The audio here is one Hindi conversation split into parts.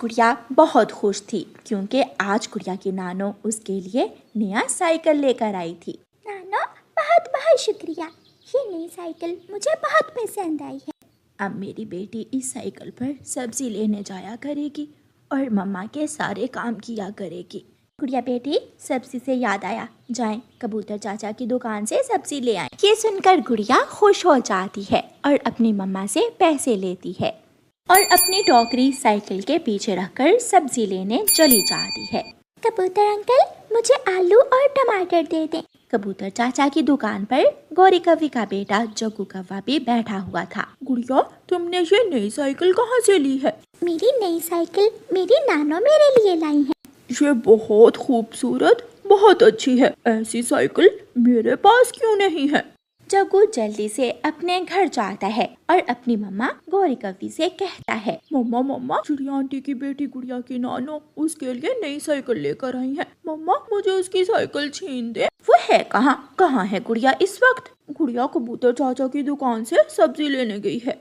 गुड़िया बहुत खुश थी क्योंकि आज गुड़िया की नानो उसके लिए नया साइकिल लेकर आई थी। नानो बहुत बहुत शुक्रिया, ये नई साइकिल मुझे बहुत पसंद आई है। अब मेरी बेटी इस साइकिल पर सब्जी लेने जाया करेगी और मम्मा के सारे काम किया करेगी। गुड़िया बेटी, सब्जी से याद आया, जाएं कबूतर चाचा की दुकान से सब्जी ले आएं। ये सुनकर गुड़िया खुश हो जाती है और अपनी मम्मा से पैसे लेती है और अपनी टोकरी साइकिल के पीछे रखकर सब्जी लेने चली जाती है। कबूतर अंकल, मुझे आलू और टमाटर दे दें। कबूतर चाचा की दुकान पर गौरी कव्वी का बेटा जग्गू कव्वा भी बैठा हुआ था। गुड़िया, तुमने ये नई साइकिल कहाँ से ली है? मेरी नई साइकिल मेरी नानो मेरे लिए लाई है। ये बहुत खूबसूरत, बहुत अच्छी है। ऐसी साइकिल मेरे पास क्यों नहीं है? जग्गू जल्दी से अपने घर जाता है और अपनी मम्मा गौरी कव्वी से कहता है, मम्मा मम्मा, चिड़िया आंटी की बेटी गुड़िया की नानो उसके लिए नई साइकिल लेकर आई है। मम्मा, मुझे उसकी साइकिल छीन दे। वो है कहाँ है गुड़िया इस वक्त? गुड़िया कबूतर चाचा की दुकान से सब्जी लेने गई है।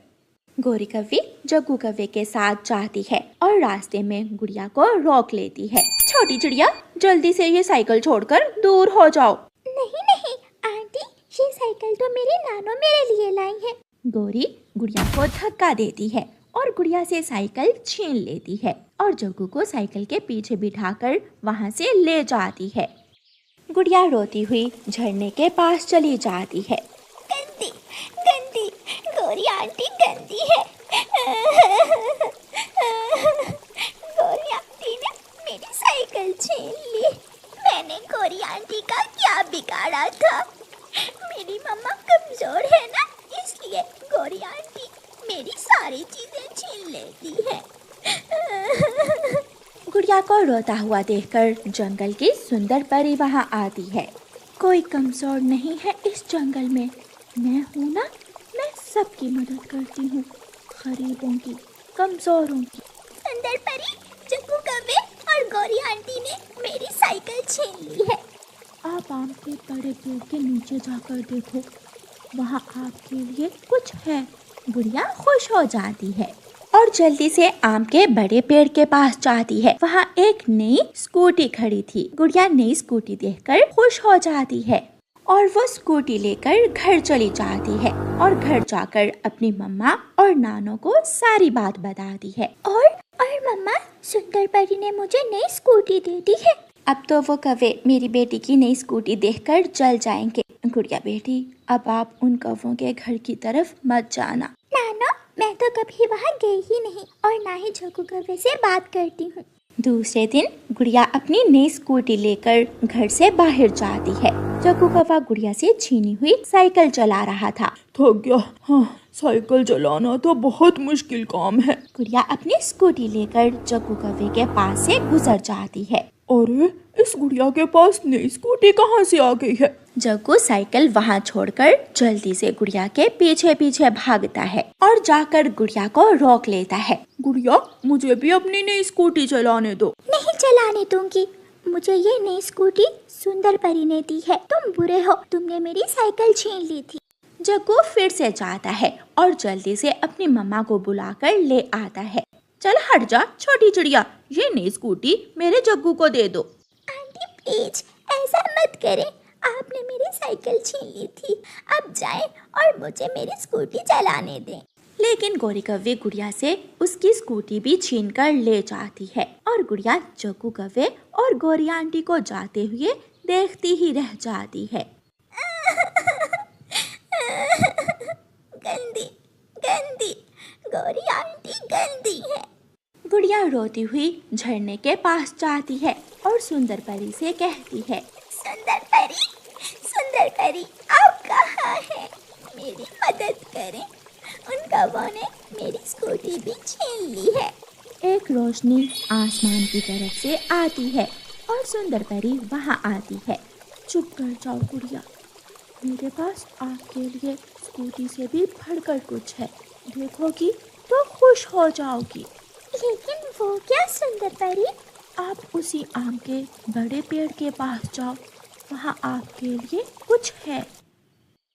गौरी कव्वी जग्गू कव्वे के साथ जाती है और रास्ते में गुड़िया को रोक लेती है। छोटी चिड़िया, जल्दी से ये साइकिल छोड़कर दूर हो जाओ। नहीं नहीं आंटी, ये साइकिल तो मेरी नानो मेरे लिए लाई है। गौरी गुड़िया को धक्का देती है और गुड़िया से साइकिल छीन लेती है और जग्गू को साइकिल के पीछे बिठाकर वहाँ से ले जाती है। गुड़िया रोती हुई झरने के पास चली जाती है। गंदी गंदी गौरी आंटी गंदी है। गौरी आंटी ने मेरी साइकिल छीन ली। मैंने गौरी आंटी का क्या बिगाड़ा था? मेरी मम्मा कमजोर है ना, इसलिए गौरी आंटी मेरी सारी चीजें छीन लेती है। गुड़िया को रोता हुआ देखकर जंगल की सुंदर परी वहाँ आती है। कोई कमजोर नहीं है इस जंगल में, मैं हूँ ना, मैं सबकी मदद करती हूँ, गरीबों की, कमजोरों की। सुंदर परी, जग्गू कव्वे और गौरी आंटी ने मेरी साइकिल छीन ली है। आप आम के बड़े पेड़ के नीचे जाकर देखो, वहाँ आपके लिए कुछ है। गुड़िया खुश हो जाती है और जल्दी से आम के बड़े पेड़ के पास जाती है। वहाँ एक नई स्कूटी खड़ी थी। गुड़िया नई स्कूटी देखकर खुश हो जाती है और वो स्कूटी लेकर घर चली जाती है और घर जाकर अपनी मम्मा और नानो को सारी बात बताती है। और मम्मा, सुंदर परी ने मुझे नई स्कूटी दे दी है। अब तो वो कव्वे मेरी बेटी की नई स्कूटी देखकर जल जाएंगे। गुड़िया बेटी, अब आप उन कव्वों के घर की तरफ मत जाना। नानो, मैं तो कभी वहाँ गई ही नहीं और ना ही जग्गू कव्वे से बात करती हूँ। दूसरे दिन गुड़िया अपनी नई स्कूटी लेकर घर से बाहर जाती है। जग्गू कव्वा गुड़िया से छीनी हुई साइकिल चला रहा था। थक गया। हाँ, साइकिल चलाना तो बहुत मुश्किल काम है। गुड़िया अपनी स्कूटी लेकर जग्गू कव्वे के पास से गुजर जाती है। अरे, इस गुड़िया के पास नई स्कूटी कहाँ से आ गई है? जग्गू साइकिल वहाँ छोड़कर जल्दी से गुड़िया के पीछे पीछे भागता है और जाकर गुड़िया को रोक लेता है। गुड़िया, मुझे भी अपनी नई स्कूटी चलाने दो। नहीं चलाने दूंगी, मुझे ये नई स्कूटी सुंदर परी ने दी है। तुम बुरे हो, तुमने मेरी साइकिल छीन ली थी। जग्गू फिर से जाता है और जल्दी से अपनी मम्मा को बुलाकर ले आता है। चल हट जा छोटी चिड़िया, ये नई स्कूटी मेरे जग्गू को दे दो। आंटी प्लीज ऐसा मत करें, आपने मेरी साइकिल छीन ली थी। अब जाएं और मुझे मेरी स्कूटी चलाने दें। लेकिन गौरी कव्वे गुड़िया से उसकी स्कूटी भी छीन कर ले जाती है और गुड़िया जग्गू कव्वे और गौरी आंटी को जाते हुए देखती ही रह जाती है। गंदी गंदी गौरी आंटी गंदी है। गुड़िया रोती हुई झरने के पास जाती है और सुंदर परी से कहती है, सुंदर परी आप कहाँ हैं? मेरी मदद करें, उन कव्वों ने मेरी स्कूटी भी छीन ली है। एक रोशनी आसमान की तरफ से आती है और सुंदर परी वहाँ आती है। चुप कर जाओ गुड़िया, मेरे पास आपके लिए स्कूटी से भी बढ़कर कुछ है, देखोगी तो खुश हो जाओगी। लेकिन वो क्या सुंदर परी? आप उसी आम के बड़े पेड़ के पास जाओ, वहाँ आपके लिए कुछ है।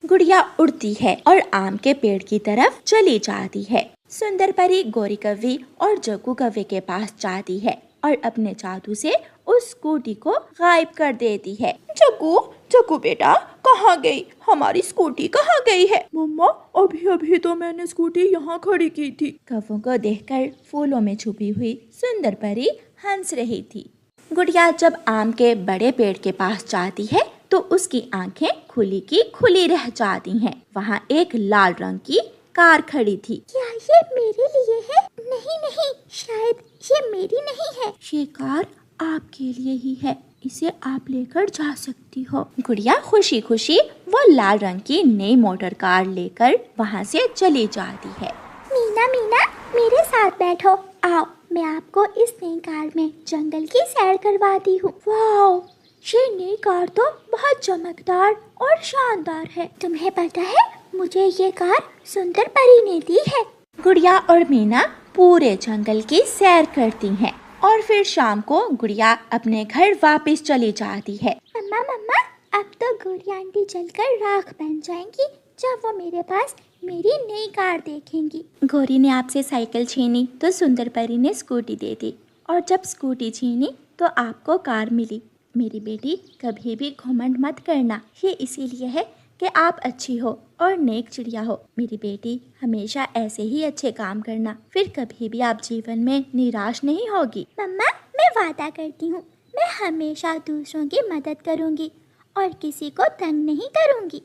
गुड़िया उड़ती है और आम के पेड़ की तरफ चली जाती है। सुंदर परी गोरी कव्वे और जग्गू कव्वे के पास जाती है और अपने जादू से उस स्कूटी को गायब कर देती है। जग्गू जग्गू बेटा कहाँ गई? हमारी स्कूटी कहाँ गई है? मम्मा अभी अभी तो मैंने स्कूटी यहाँ खड़ी की थी। कव्वों को देखकर फूलों में छुपी हुई सुंदर परी हंस रही थी। गुड़िया जब आम के बड़े पेड़ के पास जाती है तो उसकी आंखें खुली की खुली रह जाती हैं। वहाँ एक लाल रंग की कार खड़ी थी। क्या ये मेरे लिए है? नहीं नहीं, शायद ये मेरी नहीं है। ये कार आपके लिए ही है, इसे आप लेकर जा सकती हो। गुड़िया खुशी खुशी वो लाल रंग की नई मोटर कार लेकर वहाँ से चली जाती है। मीना मीना मेरे साथ बैठो, आओ मैं आपको इस नई कार में जंगल की सैर करवाती हूँ। वाह, ये नई कार तो बहुत चमकदार और शानदार है। तुम्हें पता है मुझे ये कार सुंदर परी ने दी है। गुड़िया और मीना पूरे जंगल की सैर करती हैं और फिर शाम को गुड़िया अपने घर वापस चली जाती है। मम्मा मम्मा, अब तो गोरी आंटी जलकर राख बन जाएंगी जब वो मेरे पास मेरी नई कार देखेंगी। गोरी ने आपसे साइकिल छीनी तो सुंदर परी ने स्कूटी दे दी, और जब स्कूटी छीनी तो आपको कार मिली। मेरी बेटी, कभी भी घमंड मत करना, ये इसीलिए है कि आप अच्छी हो और नेक चिड़िया हो। मेरी बेटी, हमेशा ऐसे ही अच्छे काम करना, फिर कभी भी आप जीवन में निराश नहीं होगी। मम्मा मैं वादा करती हूँ, मैं हमेशा दूसरों की मदद करूँगी और किसी को तंग नहीं करूँगी।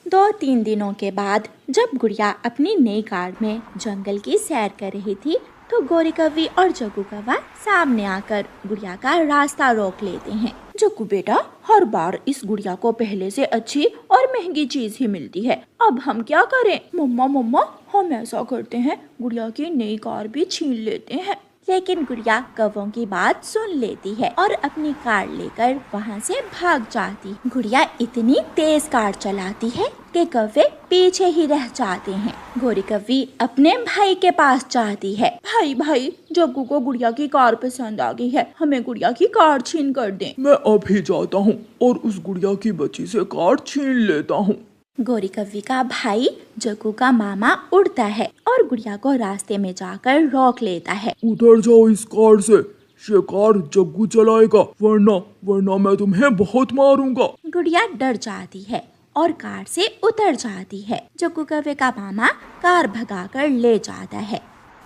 2-3 दिनों के बाद जब गुड़िया अपनी नई कार में जंगल की सैर कर रही थी तो गोरी कव्वी और जग्गू कव्वा सामने आकर गुड़िया का रास्ता रोक लेते हैं। जग्गू बेटा, हर बार इस गुड़िया को पहले से अच्छी और महंगी चीज ही मिलती है, अब हम क्या करें? मम्मा मम्मा, हम ऐसा करते हैं, गुड़िया की नई कार भी छीन लेते हैं। लेकिन गुड़िया कव्वों की बात सुन लेती है और अपनी कार लेकर वहाँ से भाग जाती। गुड़िया इतनी तेज कार चलाती है कि कव्वे पीछे ही रह जाते हैं। गोरी कव्वी अपने भाई के पास जाती है। भाई भाई, जग्गू को गुड़िया की कार पसंद आ गई है, हमें गुड़िया की कार छीन कर दें। मैं अभी जाता हूँ और उस गुड़िया की बच्ची से कार छीन लेता हूँ। गोरी कव्वी का भाई जग्गू का मामा उड़ता है और गुड़िया को रास्ते में जाकर रोक लेता है। उतर जाओ इस कार से, ये कार जग्गू चलाएगा, वरना मैं तुम्हें बहुत मारूंगा। गुड़िया डर जाती है और कार से उतर जाती है। जग्गू कव्वे का मामा कार भगाकर ले जाता है।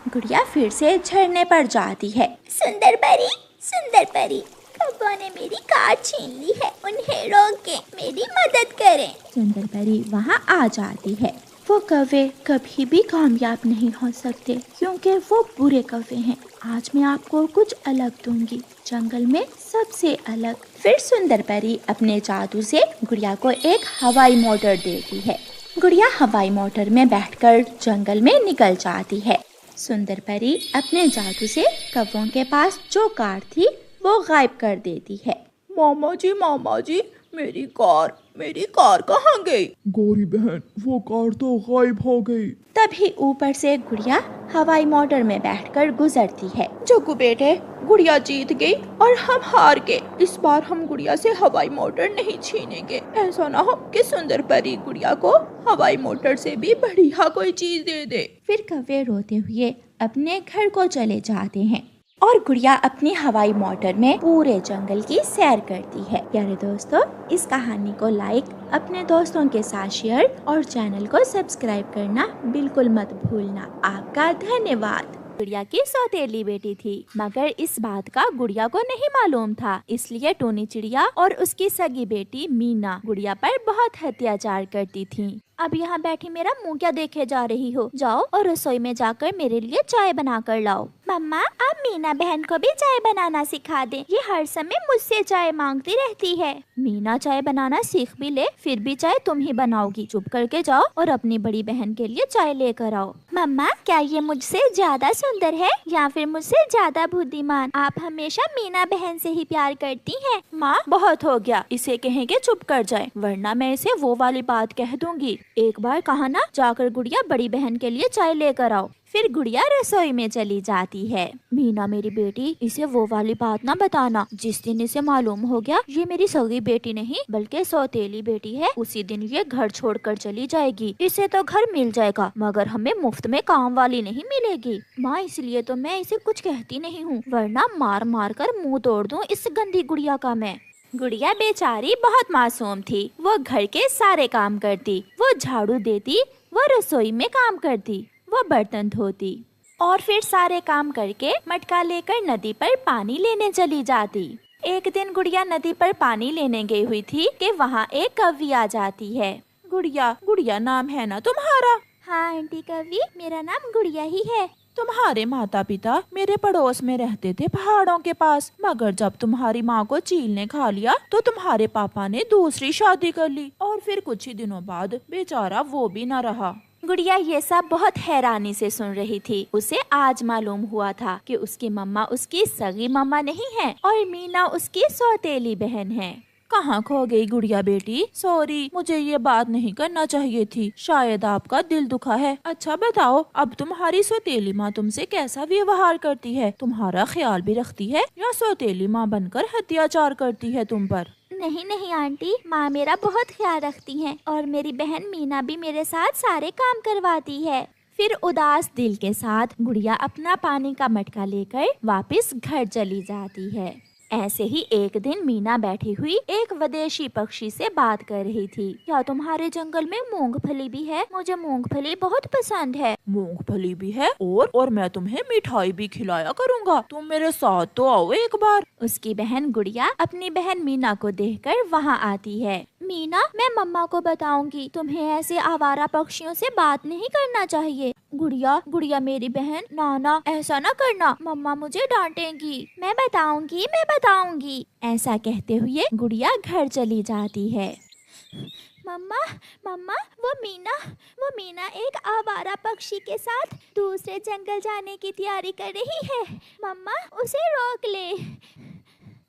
गुड़िया फिर से झरने पर जाती है। सुंदर परी, कव्वों ने मेरी कार छीन ली है, उन्हें रोके मेरी मदद करें। सुंदर परी वहाँ आ जाती है। वो कव्वे कभी भी कामयाब नहीं हो सकते क्योंकि वो बुरे कव्वे हैं। आज मैं आपको कुछ अलग दूंगी, जंगल में सबसे अलग। फिर सुंदर परी अपने जादू से गुड़िया को एक हवाई मोटर देती है। गुड़िया हवाई मोटर में बैठकर जंगल में निकल जाती है। सुंदर परी अपने जादू से कव्वों के पास जो कार थी वो गायब कर देती है। मामा जी, मेरी कार कहाँ गई? गोरी बहन, वो कार तो गायब हो गई। तभी ऊपर से गुड़िया हवाई मोटर में बैठकर गुजरती है। जग्गू बेटे, गुड़िया जीत गई और हम हार गए। इस बार हम गुड़िया से हवाई मोटर नहीं छीनेंगे। ऐसा ना हो कि सुंदर परी गुड़िया को हवाई मोटर से भी बढ़िया कोई चीज दे दे। फिर कव्वे रोते हुए अपने घर को चले जाते हैं और गुड़िया अपनी हवाई मोटर में पूरे जंगल की सैर करती है। प्यारे दोस्तों, इस कहानी को लाइक, अपने दोस्तों के साथ शेयर और चैनल को सब्सक्राइब करना बिल्कुल मत भूलना। आपका धन्यवाद। गुड़िया की सौतेली बेटी थी, मगर इस बात का गुड़िया को नहीं मालूम था, इसलिए टोनी चिड़िया और उसकी सगी बेटी मीना गुड़िया पर बहुत अत्याचार करती थी। अब यहाँ बैठी मेरा मुंह क्या देखे जा रही हो? जाओ और रसोई में जाकर मेरे लिए चाय बना कर लाओ। मम्मा, आप मीना बहन को भी चाय बनाना सिखा दें, ये हर समय मुझसे चाय मांगती रहती है। मीना चाय बनाना सीख भी ले, फिर भी चाय तुम ही बनाओगी। चुप करके जाओ और अपनी बड़ी बहन के लिए चाय लेकर आओ। मम्मा, क्या ये मुझसे ज्यादा सुंदर है या फिर मुझसे ज्यादा बुद्धिमान? आप हमेशा मीना बहन से ही प्यार करती हैं। माँ, बहुत हो गया, इसे कहेंगे चुप कर जाए, वरना मैं इसे वो वाली बात कह दूंगी। एक बार कहा ना, जाकर गुड़िया बड़ी बहन के लिए चाय लेकर आओ। फिर गुड़िया रसोई में चली जाती है। मीना मेरी बेटी, इसे वो वाली बात ना बताना। जिस दिन इसे मालूम हो गया ये मेरी सगी बेटी नहीं बल्कि सौतेली बेटी है, उसी दिन ये घर छोड़कर चली जाएगी। इसे तो घर मिल जाएगा मगर हमें मुफ्त में काम वाली नहीं मिलेगी। माँ, इसलिए तो मैं इसे कुछ कहती नहीं हूँ, वरना मार मार कर मुँह तोड़ दूँ इस गंदी गुड़िया का मैं। गुड़िया बेचारी बहुत मासूम थी। वो घर के सारे काम करती, वो झाड़ू देती, वो रसोई में काम करती, वो बर्तन धोती और फिर सारे काम करके मटका लेकर नदी पर पानी लेने चली जाती। एक दिन गुड़िया नदी पर पानी लेने गई हुई थी कि वहाँ एक कव्वी आ जाती है। गुड़िया, गुड़िया नाम है ना तुम्हारा? हाँ आंटी कवि, मेरा नाम गुड़िया ही है। तुम्हारे माता पिता मेरे पड़ोस में रहते थे पहाड़ों के पास, मगर जब तुम्हारी माँ को चील ने खा लिया तो तुम्हारे पापा ने दूसरी शादी कर ली और फिर कुछ ही दिनों बाद बेचारा वो भी न रहा। गुड़िया ये सब बहुत हैरानी से सुन रही थी। उसे आज मालूम हुआ था कि उसकी मम्मा उसकी सगी मम्मा नहीं है और मीना उसकी सौतेली बहन है। कहाँ खो गई गुड़िया बेटी? सॉरी, मुझे ये बात नहीं करना चाहिए थी, शायद आपका दिल दुखा है। अच्छा बताओ, अब तुम्हारी सौतेली माँ तुमसे कैसा व्यवहार करती है? तुम्हारा ख्याल भी रखती है या सौतेली माँ बनकर अत्याचार करती है तुम पर? नहीं नहीं आंटी, माँ मेरा बहुत ख्याल रखती हैं और मेरी बहन मीना भी मेरे साथ सारे काम करवाती है। फिर उदास दिल के साथ गुड़िया अपना पानी का मटका लेकर वापस घर चली जाती है। ऐसे ही एक दिन मीना बैठी हुई एक विदेशी पक्षी से बात कर रही थी। क्या तुम्हारे जंगल में मूंगफली भी है? मुझे मूंगफली बहुत पसंद है। मूंगफली भी है और मैं तुम्हें मिठाई भी खिलाया करूँगा, तुम मेरे साथ तो आओ एक बार। उसकी बहन गुड़िया अपनी बहन मीना को देखकर वहाँ आती है। मीना, मैं मम्मा को बताऊंगी, तुम्हें ऐसे आवारा पक्षियों से बात नहीं करना चाहिए। गुड़िया, गुड़िया मेरी बहन, नाना ऐसा ना करना, मम्मा मुझे डांटेंगी। मैं बताऊंगी। ऐसा कहते हुए गुड़िया घर चली जाती है। मम्मा, मम्मा, वो मीना एक आवारा पक्षी के साथ दूसरे जंगल जाने की तैयारी कर रही है। मम्मा, उसे रोक ले।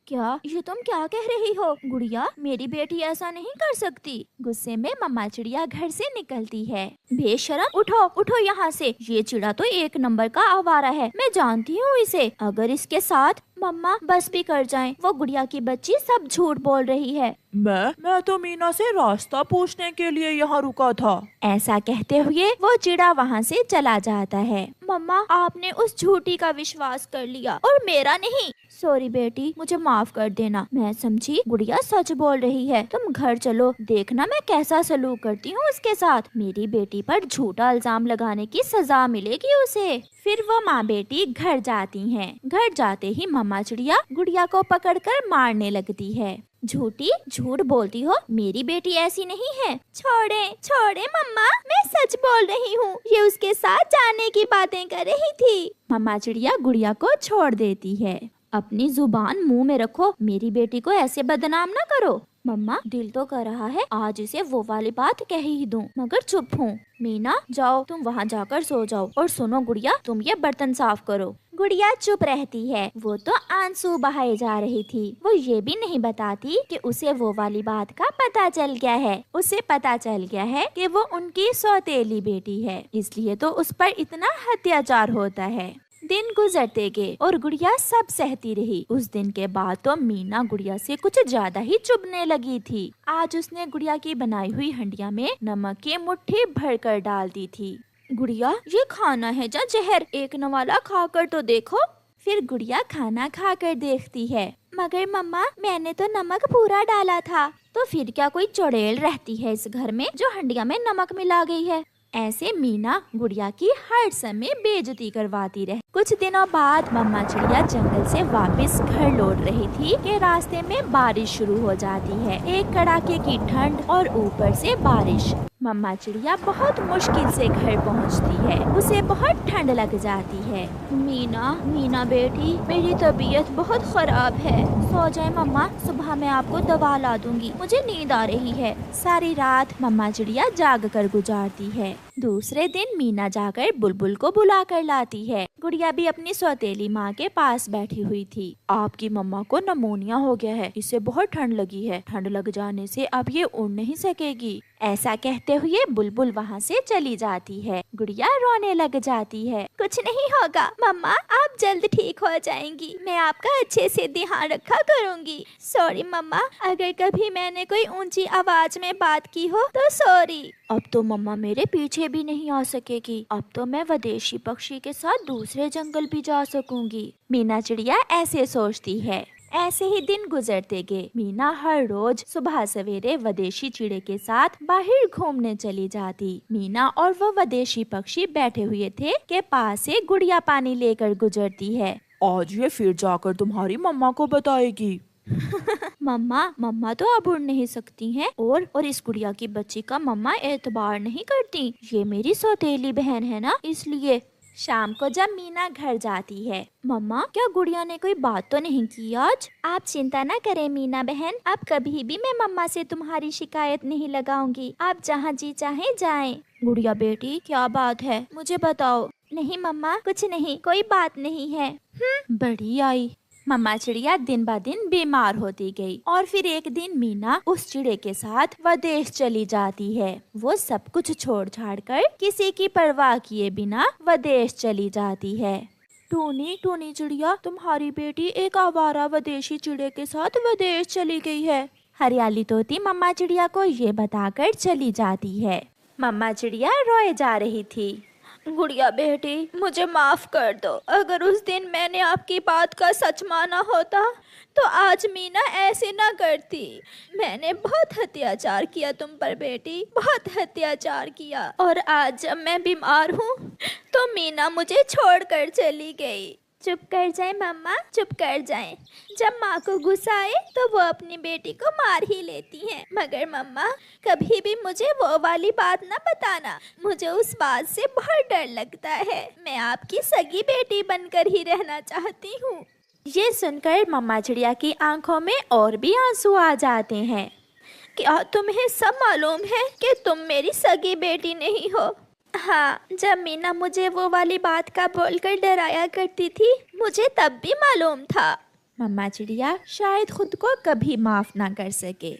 क्या ये तुम क्या कह रही हो? गुड़िया, मेरी बेटी ऐसा नहीं कर सकती। गुस्से में मम्मा चिड़िया घर से निकलती है। बेशरम, उठो यहाँ से। ये चिड़ा तो एक नंबर का आवारा है, मैं जानती हूँ इसे। अगर इसके साथ मम्मा बस भी कर जाएं, वो गुड़िया की बच्ची सब झूठ बोल रही है। मैं तो मीना से रास्ता पूछने के लिए यहाँ रुका था। ऐसा कहते हुए वो चिड़ा वहाँ से चला जाता है। मम्मा, आपने उस झूठी का विश्वास कर लिया और मेरा नहीं। सॉरी बेटी, मुझे माफ कर देना, मैं समझी गुड़िया सच बोल रही है। तुम घर चलो, देखना मैं कैसा सलूक करती हूँ उसके साथ। मेरी बेटी पर झूठा इल्जाम लगाने की सजा मिलेगी उसे। फिर वो माँ बेटी घर जाती हैं। घर जाते ही मम्मा चिड़िया गुड़िया को पकड़कर मारने लगती है। झूठ बोलती हो, मेरी बेटी ऐसी नहीं है। छोड़े मम्मा, मैं सच बोल रही हूँ, ये उसके साथ जाने की बातें कर रही थी। मम्मा चिड़िया गुड़िया को छोड़ देती है। अपनी जुबान मुंह में रखो, मेरी बेटी को ऐसे बदनाम ना करो। मम्मा, दिल तो कर रहा है आज इसे वो वाली बात कह ही दूं, मगर चुप हूँ। मीना, जाओ तुम वहाँ जाकर सो जाओ। और सुनो गुड़िया, तुम ये बर्तन साफ करो। गुड़िया चुप रहती है। वो तो आंसू बहाए जा रही थी। वो ये भी नहीं बताती कि उसे वो वाली बात का पता चल गया है। उसे पता चल गया है कि वो उनकी सौतेली बेटी है, इसलिए तो उस पर इतना अत्याचार होता है। दिन गुजरते गए और गुड़िया सब सहती रही। उस दिन के बाद तो मीना गुड़िया से कुछ ज्यादा ही चुभने लगी थी। आज उसने गुड़िया की बनाई हुई हंडिया में नमक की मुट्ठी भरकर डाल दी थी। गुड़िया, ये खाना है जा जहर, एक नवाला खाकर तो देखो। फिर गुड़िया खाना खाकर देखती है। मगर मम्मा, मैंने तो नमक पूरा डाला था। तो फिर क्या कोई चुड़ैल रहती है इस घर में जो हंडिया में नमक मिला गई है? ऐसे मीना गुड़िया की हर समय बेइज्जती करवाती रहे। कुछ दिनों बाद मम्मा चिड़िया जंगल से वापस घर लौट रही थी कि रास्ते में बारिश शुरू हो जाती है। एक कड़ाके की ठंड और ऊपर से बारिश। मम्मा चिड़िया बहुत मुश्किल से घर पहुंचती है। उसे बहुत ठंड लग जाती है। मीना बेटी, मेरी तबीयत बहुत खराब है, सो जाए मम्मा, सुबह मैं आपको दवा ला दूंगी, मुझे नींद आ रही है। सारी रात मम्मा चिड़िया जाग कर गुजारती है। दूसरे दिन मीना जाकर बुलबुल को बुला कर लाती है। गुड़िया भी अपनी सौतेली माँ के पास बैठी हुई थी। आपकी मम्मा को नमोनिया हो गया है, इसे बहुत ठंड लगी है, ठंड लग जाने से अब ये उड़ नहीं सकेगी। ऐसा कहते हुए बुलबुल वहाँ से चली जाती है। गुड़िया रोने लग जाती है। कुछ नहीं होगा मम्मा, आप जल्द ठीक हो जाएंगी। मैं आपका अच्छे से ध्यान रखा करूंगी। सॉरी मम्मा, अगर कभी मैंने कोई ऊंची आवाज में बात की हो तो सॉरी। अब तो मम्मा मेरे पीछे भी नहीं आ सकेगी। अब तो मैं विदेशी पक्षी के साथ दूसरे जंगल भी जा सकूंगी। मीना चिड़िया ऐसे सोचती है। ऐसे ही दिन गुजरते गए। मीना हर रोज सुबह सवेरे विदेशी चिड़े के साथ बाहर घूमने चली जाती। मीना और वो विदेशी पक्षी बैठे हुए थे के पास से गुड़िया पानी लेकर गुजरती है। आज ये फिर जाकर तुम्हारी मम्मा को बताएगी। मम्मा तो अब उड़ नहीं सकती हैं और इस गुड़िया की बच्ची का मम्मा एतबार नहीं करती। ये मेरी सौतेली बहन है ना, इसलिए। शाम को जब मीना घर जाती है, मम्मा क्या गुड़िया ने कोई बात तो नहीं की आज? आप चिंता न करें मीना बहन, अब कभी भी मैं मम्मा से तुम्हारी शिकायत नहीं लगाऊंगी। आप जहाँ जी चाहे जाएं। गुड़िया बेटी क्या बात है, मुझे बताओ। नहीं मम्मा, कुछ नहीं, कोई बात नहीं है। बड़ी आई। मम्मा चिड़िया दिन ब दिन बीमार होती गई और फिर एक दिन मीना उस चिड़े के साथ विदेश चली जाती है। वो सब कुछ छोड़ छाड़ कर किसी की परवाह किए बिना विदेश चली जाती है। टूनी चिड़िया, तुम्हारी बेटी एक आवारा विदेशी चिड़े के साथ विदेश चली गई है। हरियाली तोती मम्मा चिड़िया को ये बताकर चली जाती है। मम्मा चिड़िया रोए जा रही थी। गुड़िया बेटी, मुझे माफ कर दो। अगर उस दिन मैंने आपकी बात का सच माना होता तो आज मीना ऐसे ना करती। मैंने बहुत अत्याचार किया तुम पर बेटी, बहुत अत्याचार किया। और आज जब मैं बीमार हूँ तो मीना मुझे छोड़कर चली गई। चुप कर जाए मम्मा, चुप कर जाए। जब माँ को गुस्सा आए तो वो अपनी बेटी को मार ही लेती हैं। मगर मम्मा, कभी भी मुझे वो वाली बात ना बताना। मुझे उस बात से बहुत डर लगता है। मैं आपकी सगी बेटी बनकर ही रहना चाहती हूँ। ये सुनकर मम्मा चिड़िया की आंखों में और भी आंसू आ जाते हैं। क्या तुम्हें सब मालूम है कि तुम मेरी सगी बेटी नहीं हो? हाँ, जब मीना मुझे वो वाली बात का बोलकर डराया करती थी, मुझे तब भी मालूम था। मम्मा चिड़िया शायद खुद को कभी माफ ना कर सके।